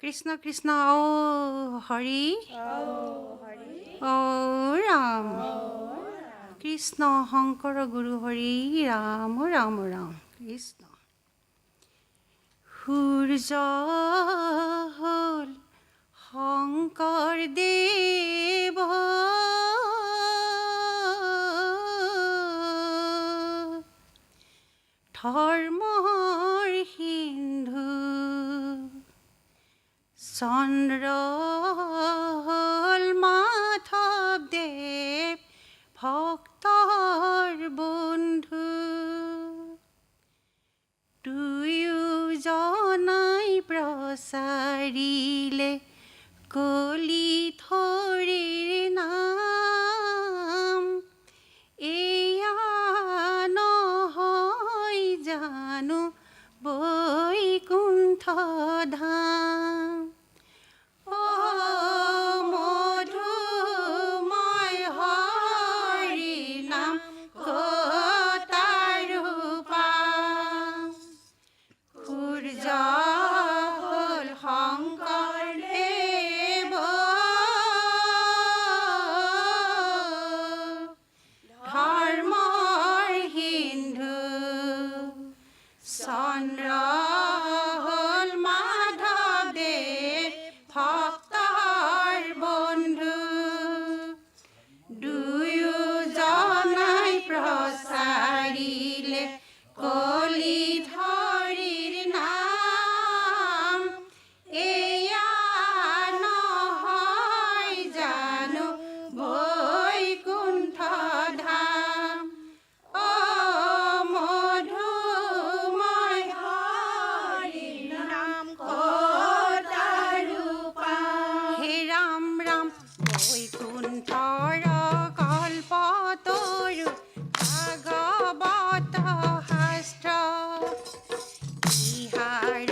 কৃষ্ণ কৃষ্ণ হৰি ৰাম কৃষ্ণ শংকৰ গুৰু হৰি ৰাম ৰাম ৰাম কৃষ্ণ। সূৰ্য হ'ল শংকৰ দেৱ ধৰ্মৰ সিন্ধু, চন্দ্ৰ হ'ল মাধৱদেৱ ভক্তৰ বন্ধু। দুয়োজনাই প্ৰচাৰিলে কলি থৰিৰ নাম, এয়া নহয় জানো বৈকুণ্ঠ ধাম। মধুময় হৰি নাম কতাৰু পাম, সূৰ্য হ'ল শংকৰ দেৱ ধৰ্মৰ সিন্ধু, চন্দ্ৰ হ'ল মাধৱদেৱ ভক্তৰ বন্ধু। দুয়োজনাই প্ৰচাৰিলে কলি ধৰিৰ নাম, এয়া নহয় জানো বৈকুণ্ঠ ধাম। মধুময় হৰি নাম কতাৰু পাম, হে ৰাম ৰাম বৈকুণ্ঠৰ কল্পতৰু ভাগৱত শাস্ত্ৰ, ইহাৰ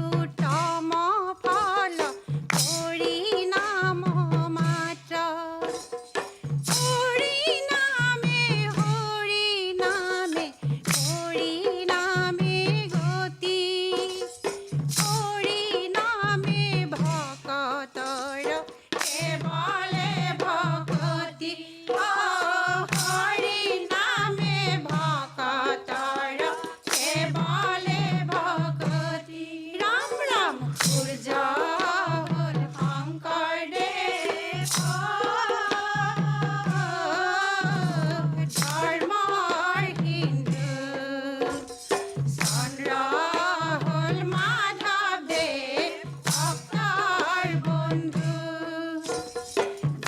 উত্তম ফল হৰি নাম মাত্ৰ। হৰি নামে হৰি নামে হৰি নামে গতি, হৰি নামে ভকতৰ কেৱলে ভকতি। হৰি নামে ভকতৰ কেৱলে ভকতি। ৰাম ৰাম সূৰ্য হ'ল শংকৰ দেৱ ধৰ্মৰ সিন্ধু, চন্দ্ৰ হ'ল মাধৱদেৱ ভক্তৰ বন্ধু।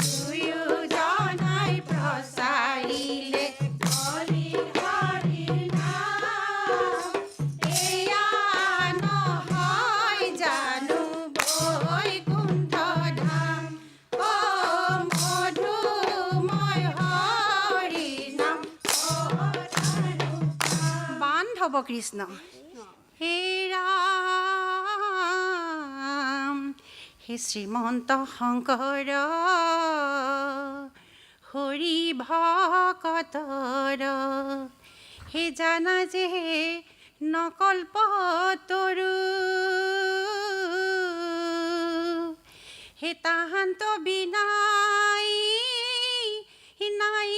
দুয়োজনাই প্ৰচাৰিলে কলি হৰিৰ নাম, এয়া নহয় জানো বৈকুণ্ঠ ধাম। মধুময় হৰি নাম কতাৰু পাম। বান্ধৱ কৃষ্ণ হে ৰাম, হে শ্ৰীমন্ত শংকৰ হৰি ভকতৰ, হে জানা যে নকল্পতৰু, হে তাহান্ত বিনাই নাই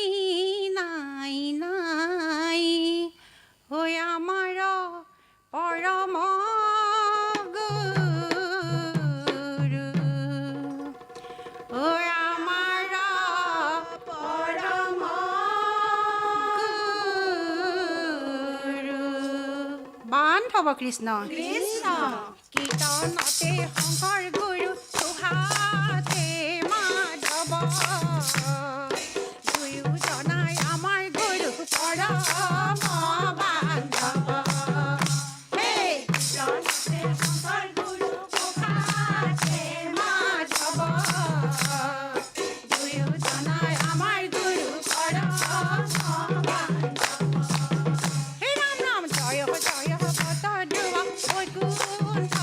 নাই নাই, হৈ আমাৰ পৰম গুৰু, হৈ আমাৰ পৰম গুৰু। বান্ধৱ কৃষ্ণ কীৰ্তনতে শংকৰ গুৰু, সুহাতে মাধৱ, দুয়োজনাই আমাৰ গুৰু পৰম বান্ধৱ। হে কীৰ্তনতে শংকৰ গুৰু, সুহাতে মাধৱ, দুয়োজনাই আমাৰ গুৰু পৰম বান্ধৱ। হে ৰাম ৰাম জয় জয় বত ধ্ৰুৱ বৈকুণ্ঠ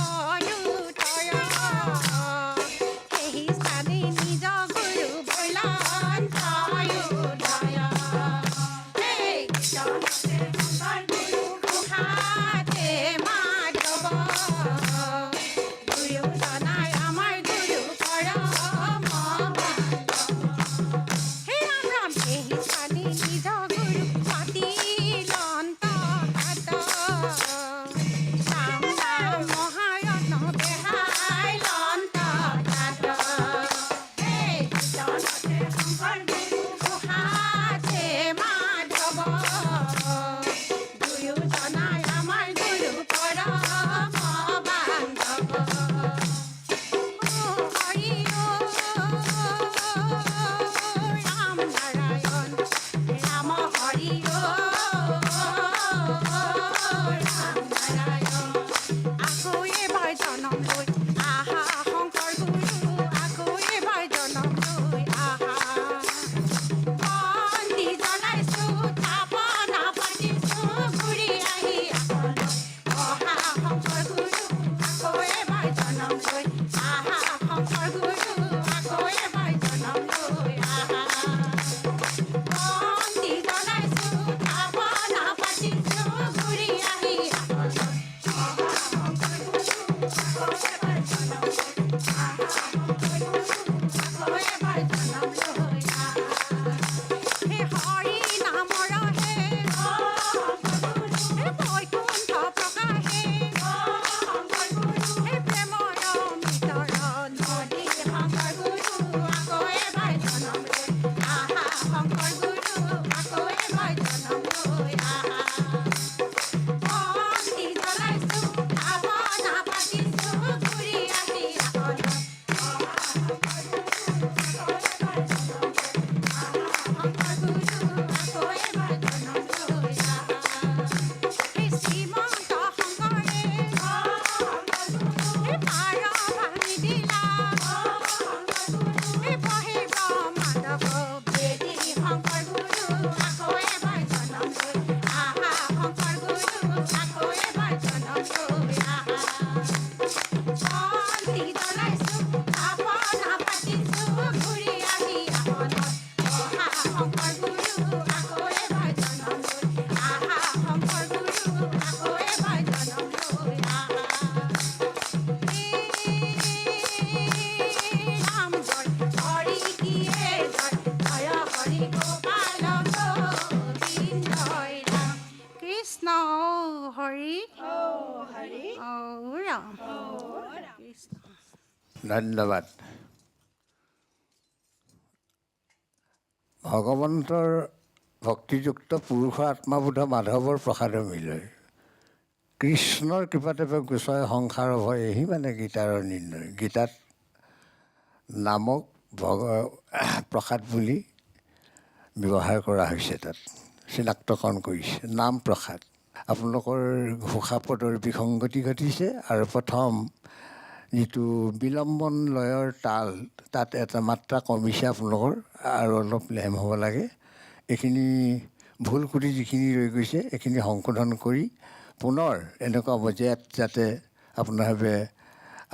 ধন্যবাদ। ভগৱন্তৰ ভক্তিযুক্ত পুৰুষৰ আত্মাবোধ মাধৱৰ প্ৰসাদ মিলয়। কৃষ্ণৰ কৃপাতে গোচয় সংসাৰ ভয়, এহি মানে গীতাৰ নিৰ্ণয়। গীতাত নামক প্ৰসাদ বুলি ব্যৱহাৰ কৰা হৈছে, তাত চিনাক্তকৰণ কৰিছে নাম প্ৰসাদ। আপোনালোকৰ ঘোষাপদৰ বিসংগতি ঘটিছে আৰু প্ৰথম যিটো বিলম্বন লয়ৰ তাল, তাত এটা মাত্ৰা কমিছে আপোনালোকৰ, আৰু অলপ লেম হ'ব লাগে। এইখিনি ভুল কৰি যিখিনি ৰৈ গৈছে এইখিনি সংশোধন কৰি পুনৰ এনেকুৱা পৰ্যায়ত যাতে আপোনাৰভাৱে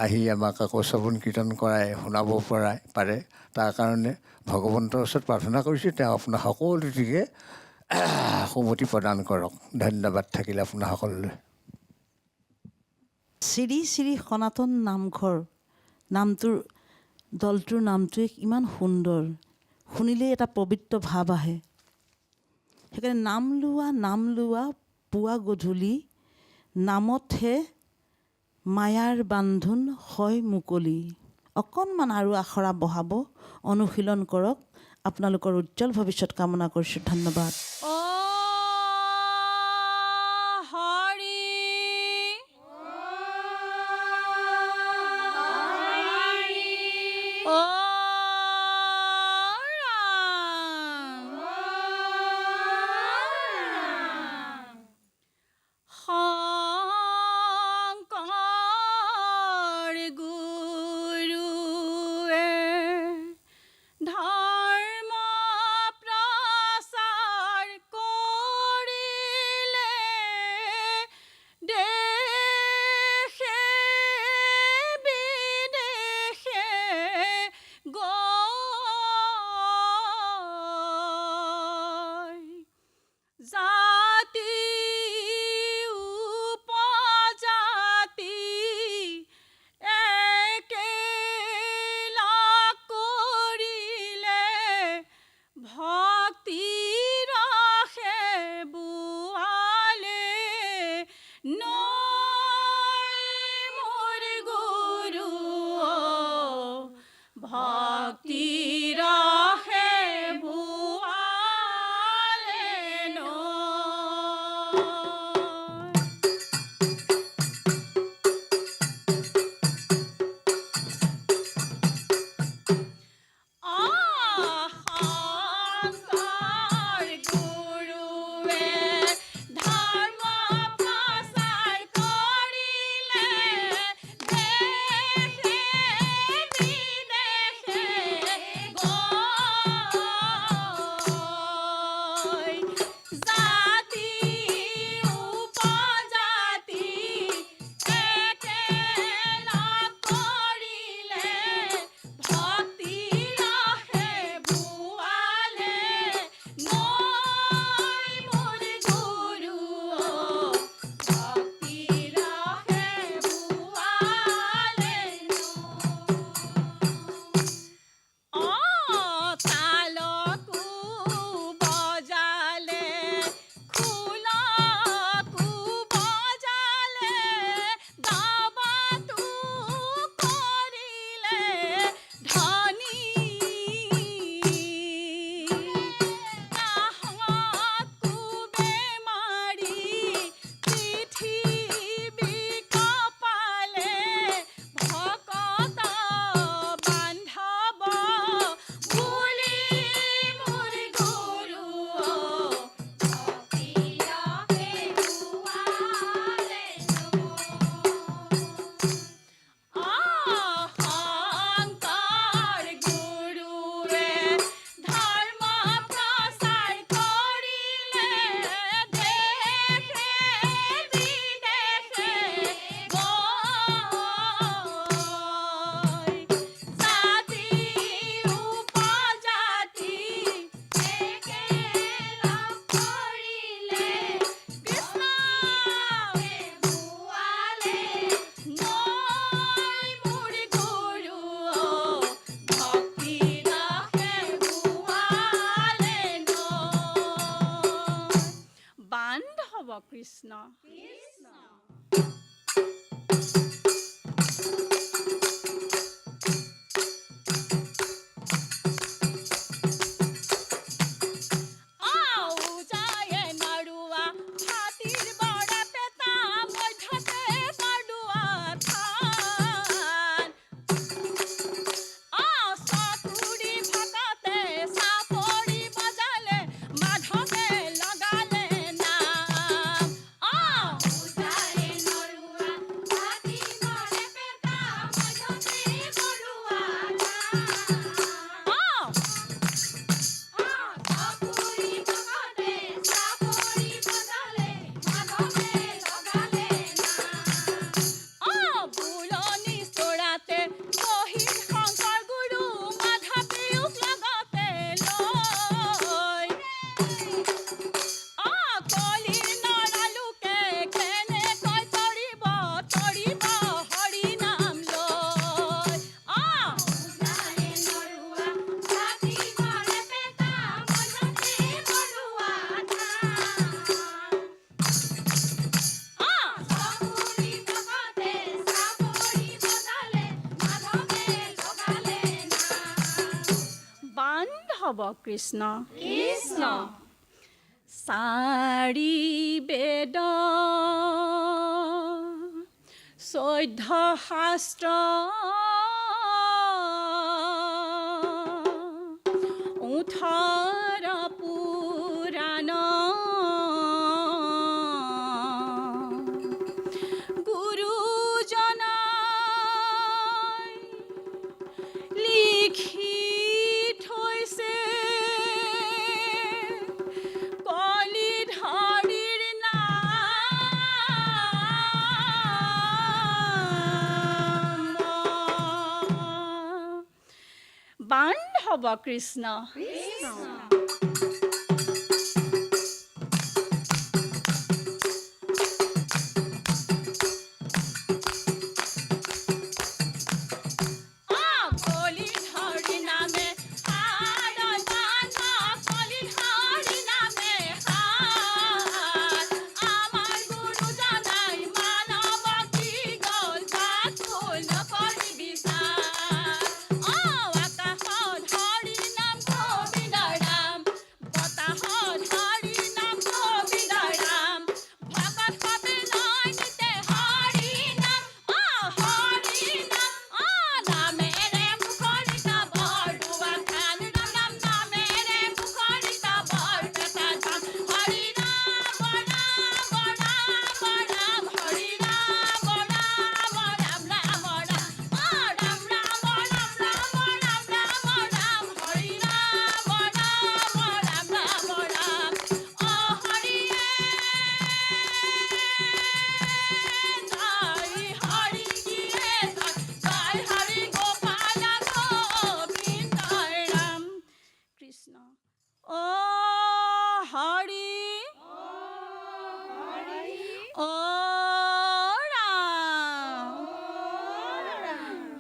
আহি আমাক আকৌ শ্ৰৱণ কীৰ্তন কৰাই শুনাব পাৰে, তাৰ কাৰণে ভগৱন্তৰ ওচৰত প্ৰাৰ্থনা কৰিছোঁ। তেওঁ আপোনাৰ সকলোটিকে সুমতি প্ৰদান কৰক। ধন্যবাদ থাকিলে আপোনাৰ সকলোলৈ। শ্ৰী শ্ৰী সনাতন নামঘৰ নামটোৰ দলটোৰ নামটোৱে ইমান সুন্দৰ, শুনিলেই এটা পবিত্ৰ ভাৱ আহে। সেইকাৰণে নাম লোৱা পুৱা গধূলি, নামতহে মায়াৰ বান্ধোন হয় মুকলি। অকণমান আৰু আখৰা বঢ়াব, অনুশীলন কৰক। আপোনালোকৰ উজ্জ্বল ভৱিষ্যত কামনা কৰিছোঁ। ধন্যবাদ। ও হৰি ও ৰাম শংকৰ গুৰুৱে ধৰ্ম প্ৰচাৰ হ'ব কৃষ্ণ কৃষ্ণ চাৰি বেদ 14 শাস্ত্ৰ 18 পুৰাণ গুৰুজনাই লিখি থৈছে কলিধৰ নাম বাণ হ'ব কৃষ্ণ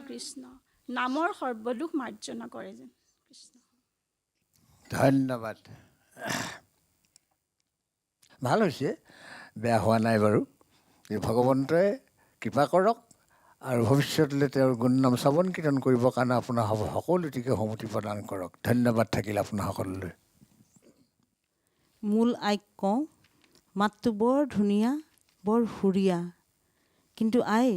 কৃষ্ণ নামৰ সৰ্বলোক মাৰ্জনা কৰে যেন কৃষ্ণ ধন্যবাদ ভাল হৈছে বেয়া হোৱা নাই বাৰু ভগৱন্তই কৃপা কৰক আৰু ভৱিষ্যতলৈ তেওঁৰ গুণনাম শ্ৰৱণ কীৰ্তন কৰিবৰ কাৰণে আপোনাৰ সকলোটিকে সমতি প্ৰদান কৰক ধন্যবাদ থাকিল আপোনাৰ সকলোলৈ মূল আইক কওঁ মাতটো বৰ ধুনীয়া বৰ সুৰীয়া কিন্তু আই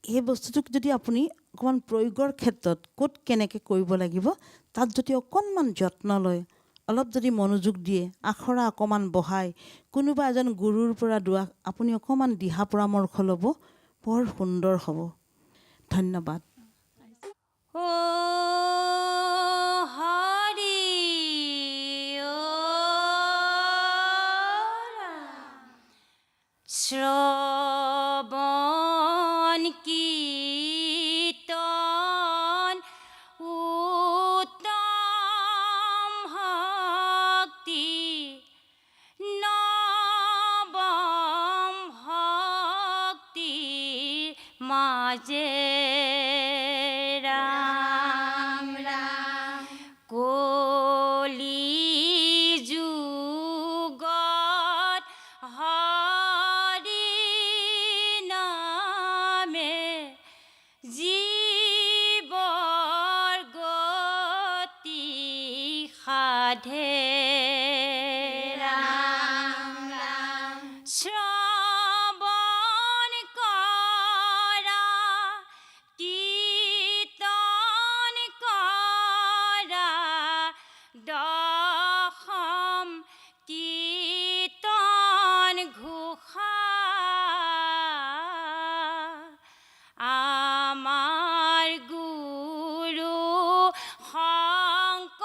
এই বস্তুটোক যদি আপুনি অকণমান প্ৰয়োগৰ ক্ষেত্ৰত ক'ত কেনেকৈ কৰিব লাগিব তাত যদি অকণমান যত্ন লয় অলপ যদি মনোযোগ দিয়ে আখৰা অকণমান বহাই কোনোবা এজন গুৰুৰ পৰা দুৱা আপুনি অকণমান দিহা পৰামৰ্শ ল'ব বৰ সুন্দৰ হ'ব ধন্যবাদ ও হৰি শ্ৰৱণ কীৰ্তন উত্তম ভক্তি নৱম ভক্তি মাজে ৰাম ৰাম কলি যুগত হৰি নামে জীৱৰ গতি সাধে ৰাম ৰাম শ্ৰৱণ কৰা কীৰ্তন কৰা দশম কীৰ্তন ঘোষা আমাৰ গুৰু শংকৰদেৱ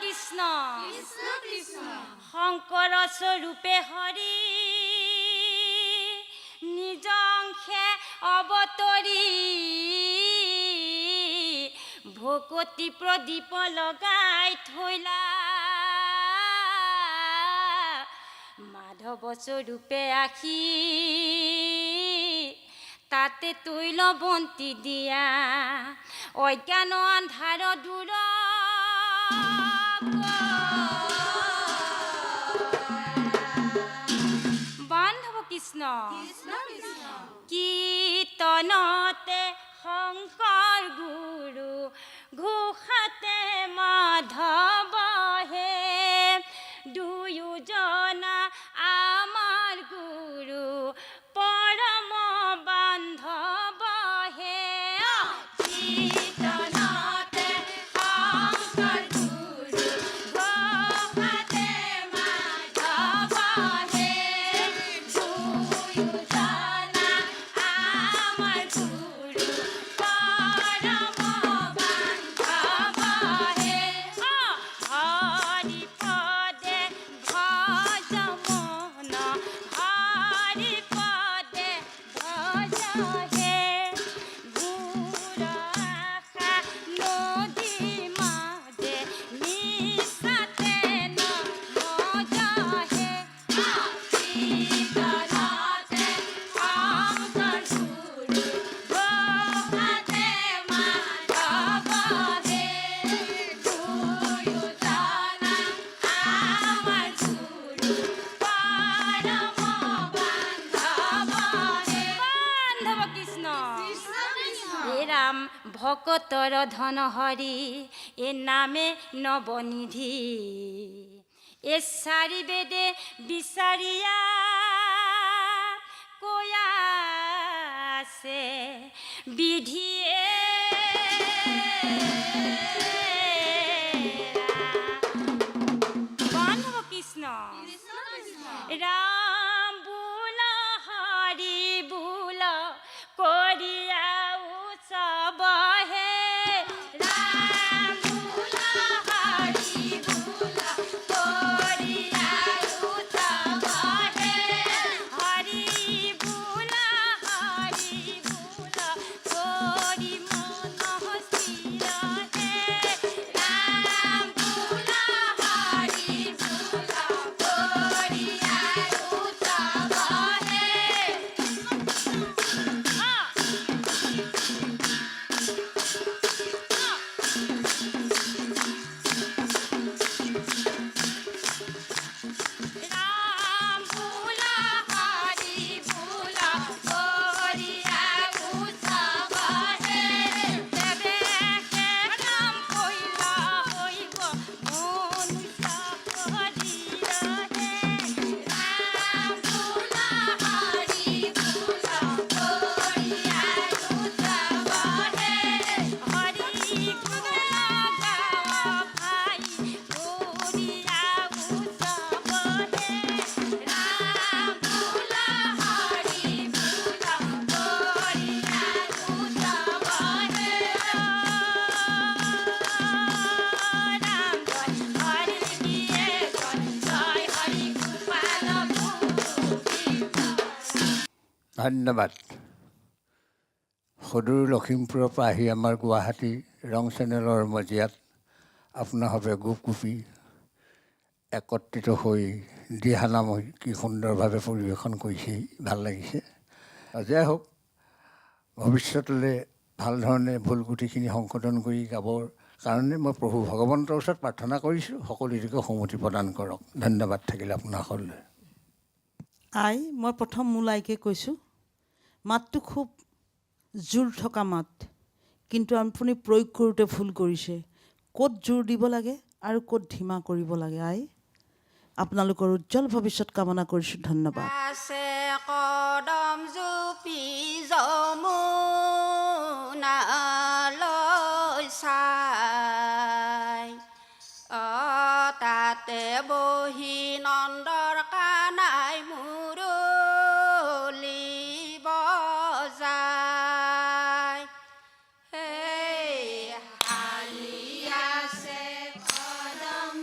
কৃষ্ণ শংকৰ স্বৰূপে হৰি নিজংশে অৱতৰি ভকতি প্ৰদীপ লগাই থৈলা মাধৱ স্বৰূপে আহি তাতে তৈল বন্তি দিয়া অজ্ঞান আন্ধাৰ দূৰ বান্ধৱ কৃষ্ণ কীৰ্তনতে শংকৰ গুৰু ঘোষাতে মাধৱ হে দুয়োজনা আমাৰ গুৰু পৰম বান্ধৱ হে কীৰ্তনতে শংকৰ গুৰু ঘোষাতে মাধৱ হে দুয়োজনা আমাৰ গুৰু পৰম বান্ধৱ হে হৰি পদে ভজ মন হৰি পদে ভজ হে ঘূৰ আশা নদী মাজে নিচাতে নমজ হে কীৰ্তনতে শংকৰ গুৰু ঘোষাতে মাধৱ হে দুয়োজনা আমাৰ গুৰু পৰম বান্ধৱ হে বান্ধৱ কৃষ্ণ হে ৰাম ভকতৰ ধন হৰি এ নামে নৱনিধি এ চাৰি বেদে বিচাৰিয়া কয়া আছে বিধিয়ে বান্ধৱ কৃষ্ণ ৰাম বোল হৰি বোল কৰিয়া উৎসৱ হে ৰাম বোল হৰি বোল কৰিয়া উৎসৱ হে হৰি বোল কৰি মন স্থিৰ হে ৰাম বোল হৰি বোল কৰিয়া উৎসৱ হে ৰাম বোল হৰি বোল কৰিয়া উৎসৱ হে দেৱেশে নাম কইলা হইব মনুষ্য শৰীৰ হে ৰাম বোল হৰি বোল কৰিয়া উৎসৱ হে হৰি গুণ গাৱ ভাই কৰিয়া উৎসৱ হে ৰাম বোল হৰি বোল কৰিয়া উৎসৱ হে ৰাম জয় হৰি দিয়ে জয় হৰি গোপাল ধন্যবাদ। সদূৰ লখিমপুৰৰ পৰা আহি আমাৰ গুৱাহাটী ৰং চেনেলৰ মজিয়াত আপোনাৰ বাবে গোপগোপী একত্ৰিত হৈ দিহানাম কি সুন্দৰভাৱে পৰিৱেশন কৰিছে, ভাল লাগিছে। যাই হওক, ভৱিষ্যতলৈ ভাল ধৰণে ভুল গুটিখিনি সংশোধন কৰি গাবৰ কাৰণে মই প্ৰভু ভগৱন্তৰ ওচৰত প্ৰাৰ্থনা কৰিছোঁ, সকলোকে সন্মতি প্ৰদান কৰক। ধন্যবাদ থাকিলে আপোনাৰ সকলোলৈ। আই মই প্ৰথম মূল আইকে কৈছোঁ, মাতটো খুব জোৰ থকা মাত, কিন্তু আপুনি প্ৰয়োগ কৰোঁতে ভুল কৰিছে। ক'ত জোৰ দিব লাগে আৰু ক'ত ধিমা কৰিব লাগে। আই আপোনালোকৰ উজ্জ্বল ভৱিষ্যত কামনা কৰিছোঁ। ধন্যবাদ। আছে কদম জুপি যমুনালৈ চাই তাতে বহি নন্দৰ কানাই মুৰলী বজায় সেই হালি আছে কদম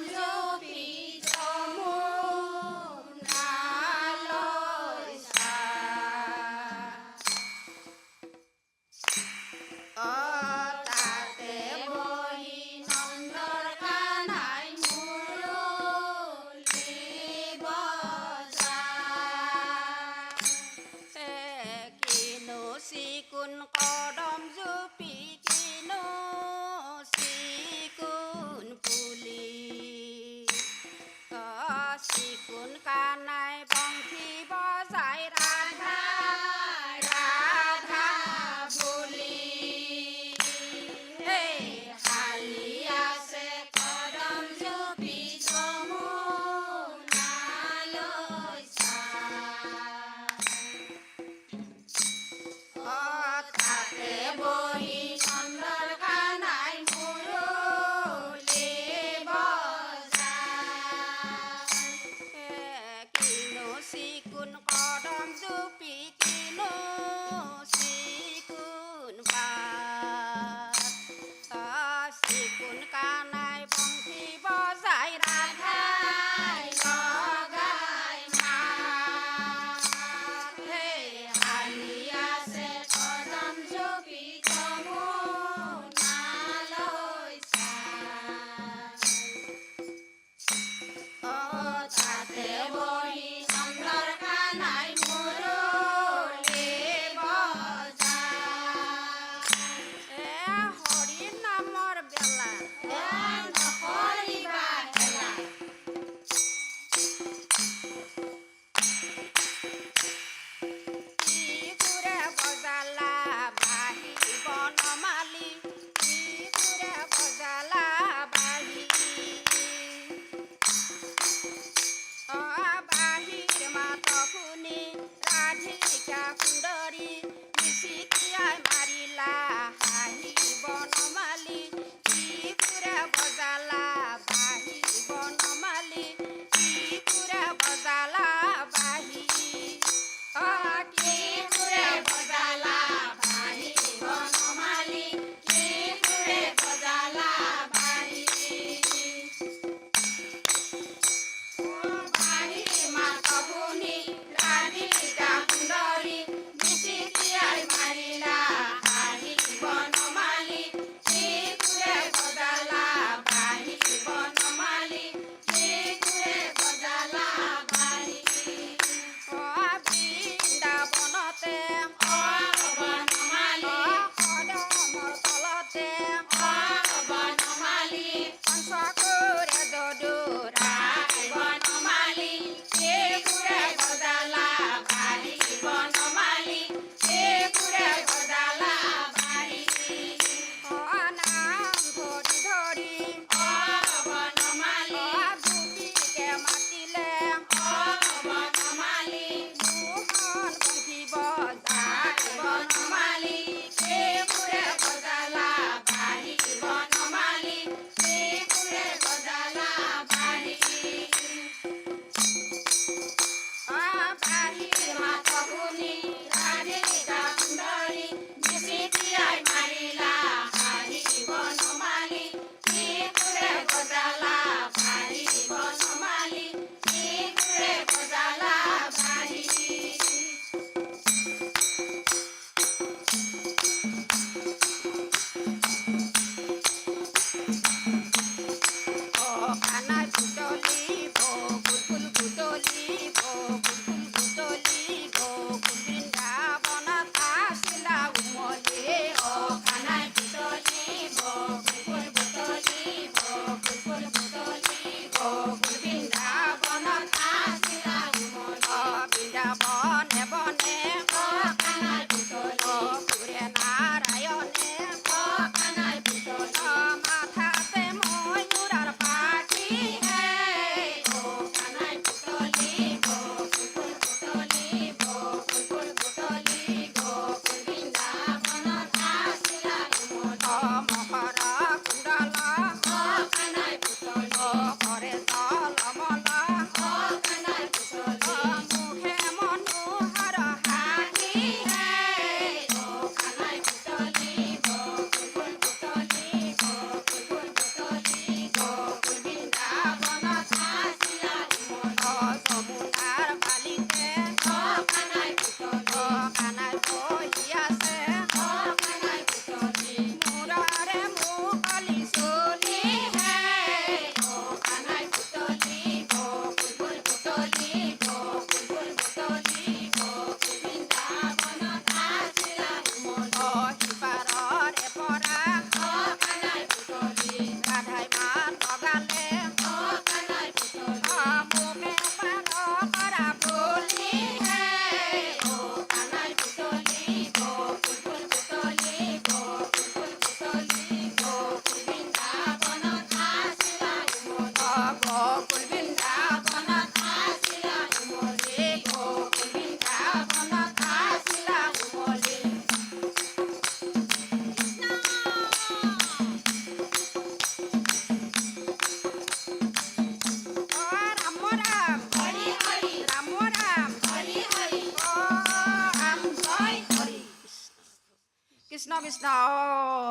কৃষ্ণ কৃষ্ণ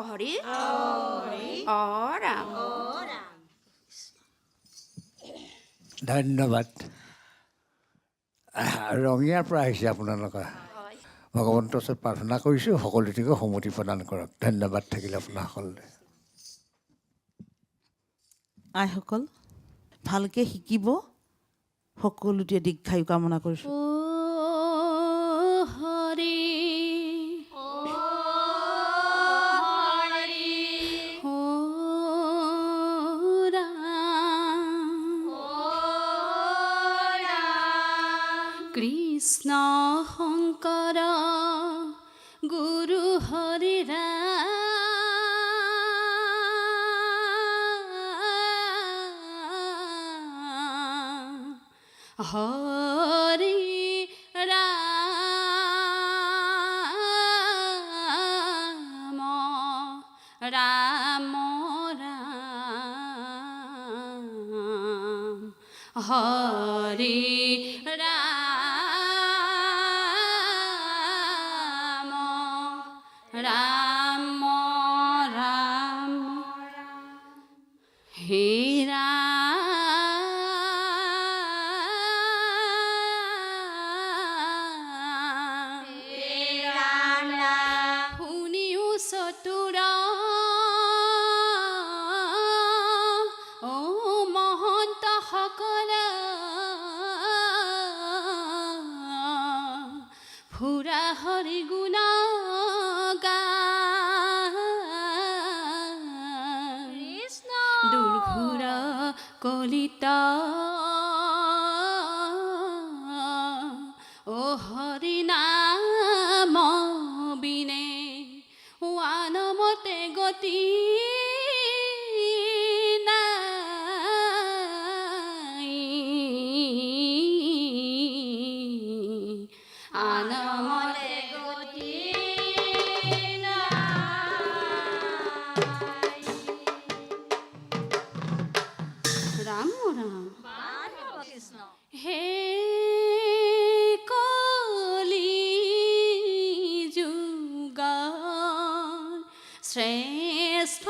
হৰি ৰাম ধন্যবাদ। ৰঙিয়াৰ পৰা আহিছে আপোনালোকে। ভগৱন্তৰ ওচৰত প্ৰাৰ্থনা কৰিছোঁ সকলোটিকে সমতি প্ৰদান কৰক। ধন্যবাদ থাকিলে আপোনাসকললৈ। আইসকল ভালকৈ শিকিব, সকলোতে দীৰ্ঘায়ু কামনা কৰিছোঁ। কৃষ্ণ শংকৰ গুৰু হৰি ৰাম হৰি ৰাম ৰাম ৰাম হৰি ৰাম ৰাম হে ৰাম শুনিও চতুৰ মহন্ত সকল ফুৰা হৰি গুণ দুৰ্ঘুৰ কলিতা ও হৰি নাম বিনে আনমতে গতি নাই আনমতে গতি ৰাম ৰাম হে কলি যুগ শ্ৰেষ্ঠ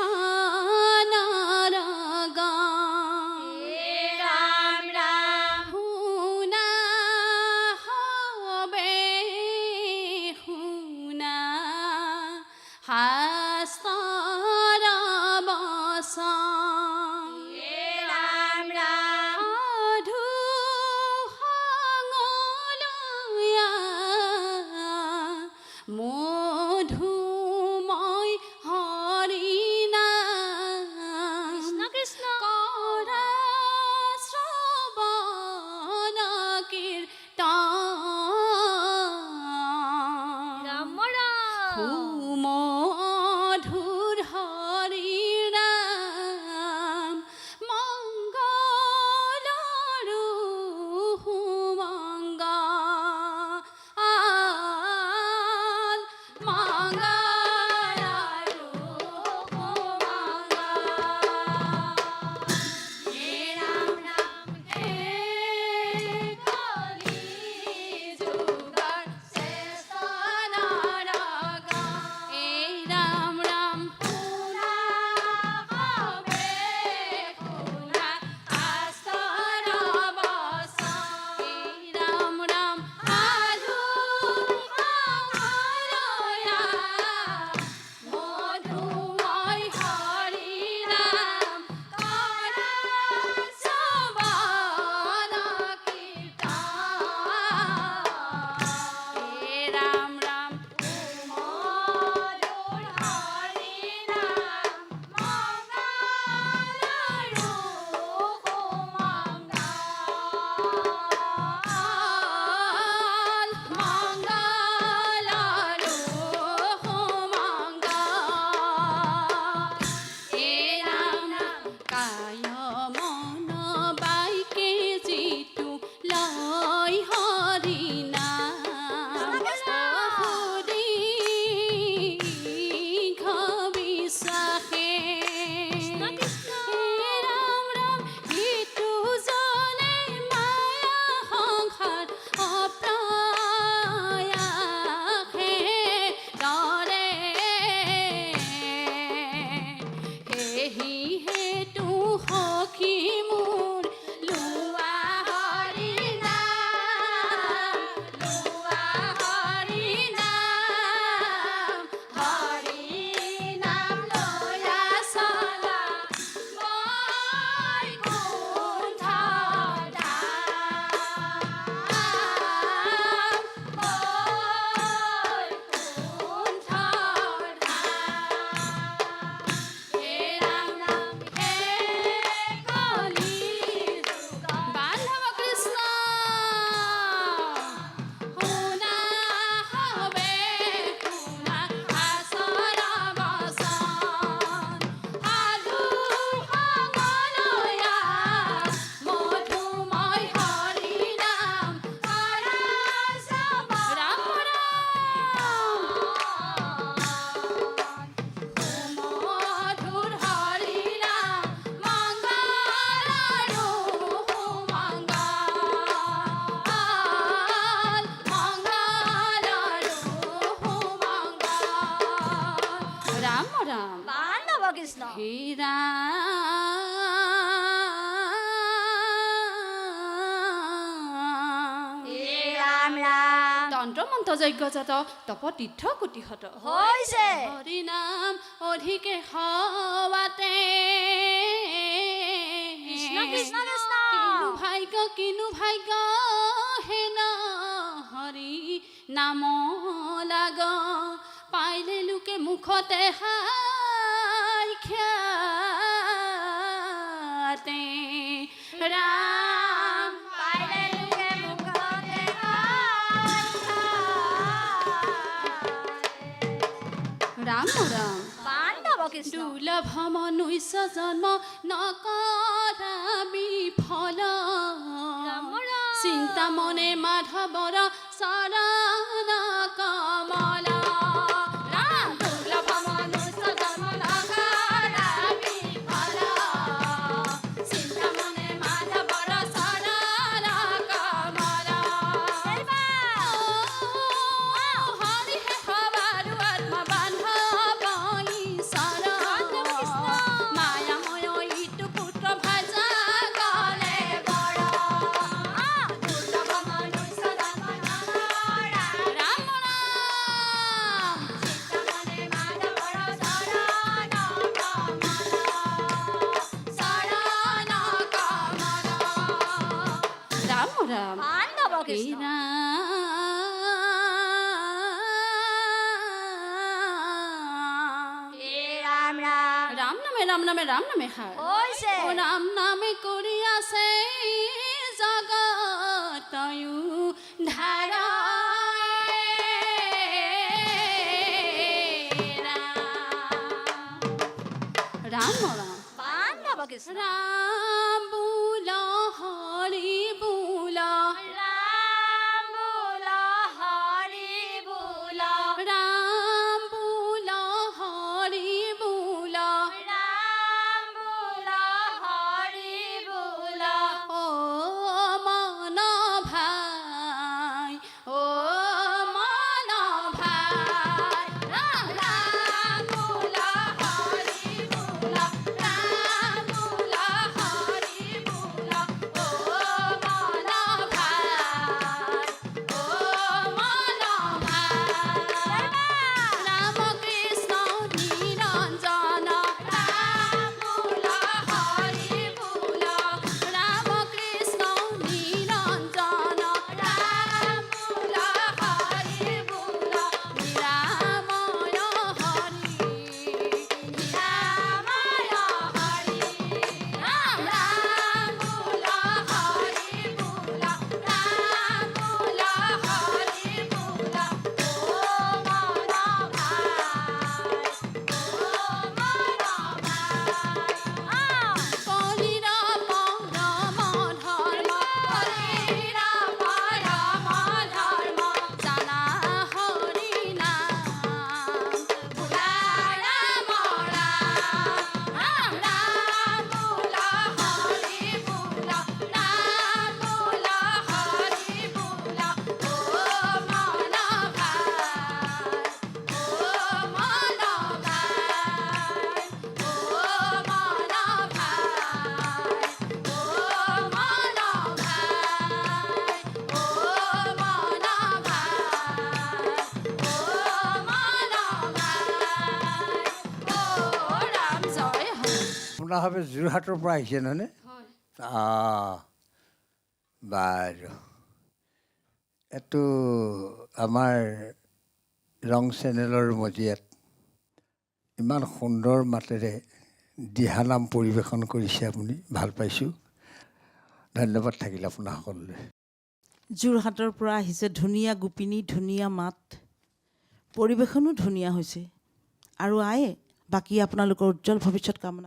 তন্ত্ৰ মন্ত্ৰ যজ্ঞজাত তপ তীৰ্থ কোটিহত হৈছে হৰি নাম অধিকে হৱাতে কৃষ্ণ কৃষ্ণ কৃষ্ণ কিনো ভাগ্য হেন হৰি নাম লাগ পাইলে লোকে মুখতে হাই খ্যাতে ৰাম পাইলে লোকে মুখতে ৰাম ৰাম পাণ্ডৱ কৃষ্ণ দুৰ্লভ মনুষ্য জন্ম নকৰা বিফল চিন্তা মনে মাধৱৰ চৰণ কমল ৰাম দুৰ্লভ মনুষ্য জন্ম নকৰা বিফল চিন্তা মনে মাধৱৰ চৰণ কমল হৰিহে সবাৰো আত্মবান্ধৱ ঈশ্বৰ মায়াময় ইটো পুত্ৰ ভাজা গলে বড় দুৰ্লভ মনুষ্য জন্ম নকৰা ৰাম ৰাম চিন্তা মনে মাধৱৰ চৰণ কমল ৰাম ৰাম পাণ্ডৱ কৃষ্ণ ৰাম ৰাম ৰাম নামে খায় হৈছে ও ৰাম নামে কৰি আছে জগতয়ু ধাৰ ৰাম ৰাম পাণ্ডৱ কৃষ্ণ ৰাম বোল হৰি বোল ৰাম বোল হৰি বোল ৰাম বোল হৰি বোল ৰাম বোল হৰি বোল ও মন ভাই ও মন ভাই ৰাম ৰাম বোল হৰি বোল ৰাম বোল হৰি বোল ও মন ভাই ও মন ভাই ৰাম কৃষ্ণ নিৰঞ্জন ৰাম বোল হৰি বোল ৰাম কৃষ্ণ নিৰঞ্জন ৰাম বোল হৰি বোল নিৰাময় হৰি নিৰাময় হৰি ৰাম ৰাম বোল হৰি বোল ৰাম বোল হৰি বোল ও মন ভাই ও মন ভাই কলিৰ পৰম ধৰ্ম কলিৰ পৰম ধৰ্ম জানা হৰি নাম ভোলা ৰাম ৰাম ৰাম বোল হৰি বোল ৰাম বোল হৰি বোল ও মন ভাই ও মন ভাই ও মন ভাই ও মন ভাই ও মন ভাই ও ৰাম জয় হয় আপোনাৰ ভাৱে যোৰহাটৰ পৰা আহিছে নহয়নে বাৰু এইটো আমাৰ ৰং চেনেলৰ মজিয়াত ইমান সুন্দৰ মাতেৰে দিহানাম পৰিৱেশন কৰিছে আপুনি ভাল পাইছোঁ ধন্যবাদ থাকিল আপোনাৰ সকলোলৈ যোৰহাটৰ পৰা আহিছে ধুনীয়া গোপিনী ধুনীয়া মাত পৰিৱেশনো ধুনীয়া হৈছে আৰু আয়ে বাকী আপোনালোকৰ উজ্জ্বল ভৱিষ্যত কামনা